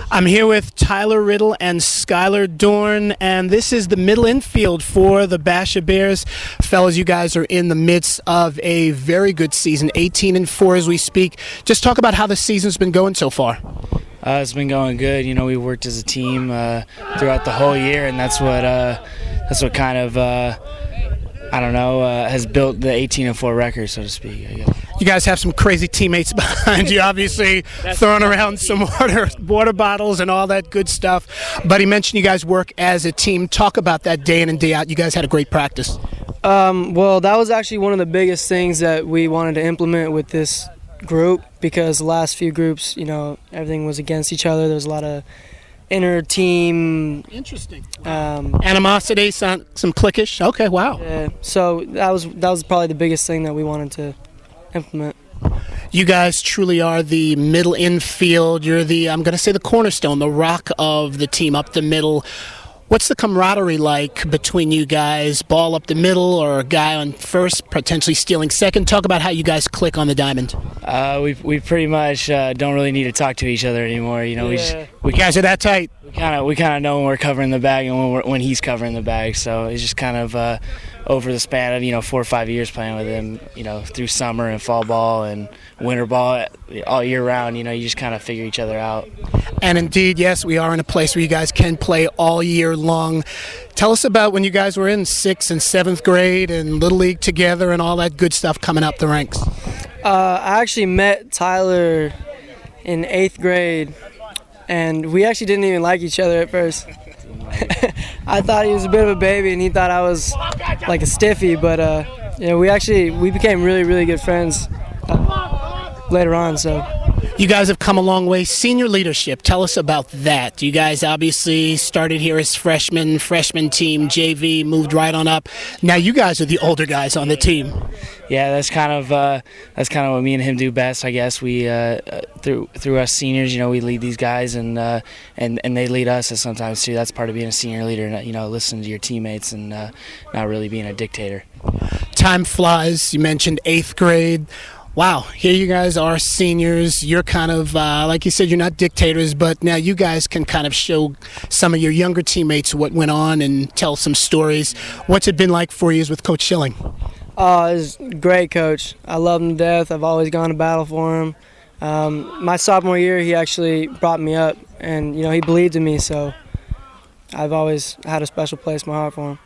I'm here with Tyler Riddle and Skyler Dorn, and this is the middle infield for the Basha Bears. Fellas, you guys are in the midst of a very good season, 18-4 as we speak. Just talk about how the season's been going so far. It's been going good. You know, we worked as a team throughout the whole year, and that's what kind of has built the 18-4 record, so to speak, I guess. You guys have some crazy teammates behind you, obviously throwing around some water bottles and all that good stuff. But he mentioned you guys work as a team. Talk about that day in and day out. You guys had a great practice. Well, that was actually one of the biggest things that we wanted to implement with this group, because the last few groups, you know, everything was against each other. There was a lot of inter-team animosity, some cliquish. Okay, wow. Yeah, so that was probably the biggest thing that we wanted to implement. You guys truly are the middle infield. You're I'm going to say the cornerstone, the rock of the team up the middle. What's the camaraderie like between you guys? Ball up the middle or a guy on first potentially stealing second? Talk about how you guys click on the diamond. We pretty much don't really need to talk to each other anymore. You know, we guys are that tight. We kind of know when we're covering the bag and when he's covering the bag. So it's just kind of over the span of 4 or 5 years playing with him, through summer and fall ball and winter ball all year round. You just kind of figure each other out. And indeed, yes, we are in a place where you guys can play all year long. Tell us about when you guys were in 6th and 7th grade and Little League together and all that good stuff coming up the ranks. I actually met Tyler in 8th grade, and we actually didn't even like each other at first. I thought he was a bit of a baby, and he thought I was like a stiffy, but we became really, really good friends later on. So. You guys have come a long way. Senior leadership, tell us about that. You guys obviously started here as freshman team, JV, moved right on up. Now you guys are the older guys on the team. Yeah, that's kind of what me and him do best, I guess. We through us seniors, we lead these guys, and they lead us sometimes too. That's part of being a senior leader, listening to your teammates and not really being a dictator. Time flies. You mentioned 8th grade. Wow, here you guys are seniors. You're kind of, like you said, you're not dictators, but now you guys can kind of show some of your younger teammates what went on and tell some stories. What's it been like 4 years with Coach Schilling? Oh, he's a great coach. I love him to death. I've always gone to battle for him. My sophomore year, he actually brought me up, and, he believed in me, so I've always had a special place in my heart for him.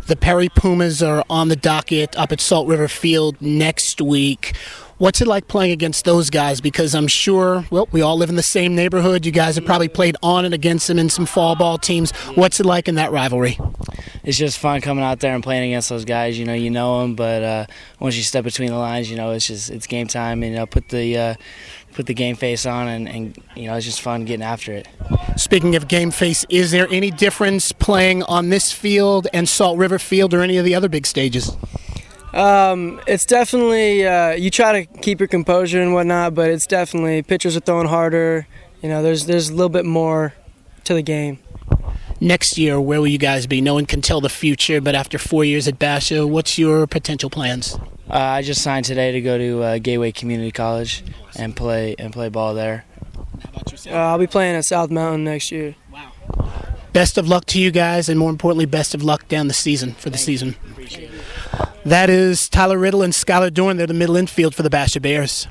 The Perry Pumas are on the docket up at Salt River Field next week. What's it like playing against those guys? Because I'm sure, we all live in the same neighborhood. You guys have probably played on and against them in some fall ball teams. What's it like in that rivalry? It's just fun coming out there and playing against those guys. You know them, but once you step between the lines, it's game time, and put the game face on, and it's just fun getting after it. Speaking of game face, is there any difference playing on this field and Salt River Field or any of the other big stages? It's definitely, you try to keep your composure and whatnot, but it's definitely, pitchers are throwing harder. There's a little bit more to the game. Next year, where will you guys be? No one can tell the future, but after 4 years at Basha, what's your potential plans? I just signed today to go to Gateway Community College and play ball there. How about yourself? I'll be playing at South Mountain next year. Wow. Best of luck to you guys, and more importantly, best of luck down the season for the season. Appreciate it. That is Tyler Riddle and Skyler Dorn. They're the middle infield for the Basha Bears.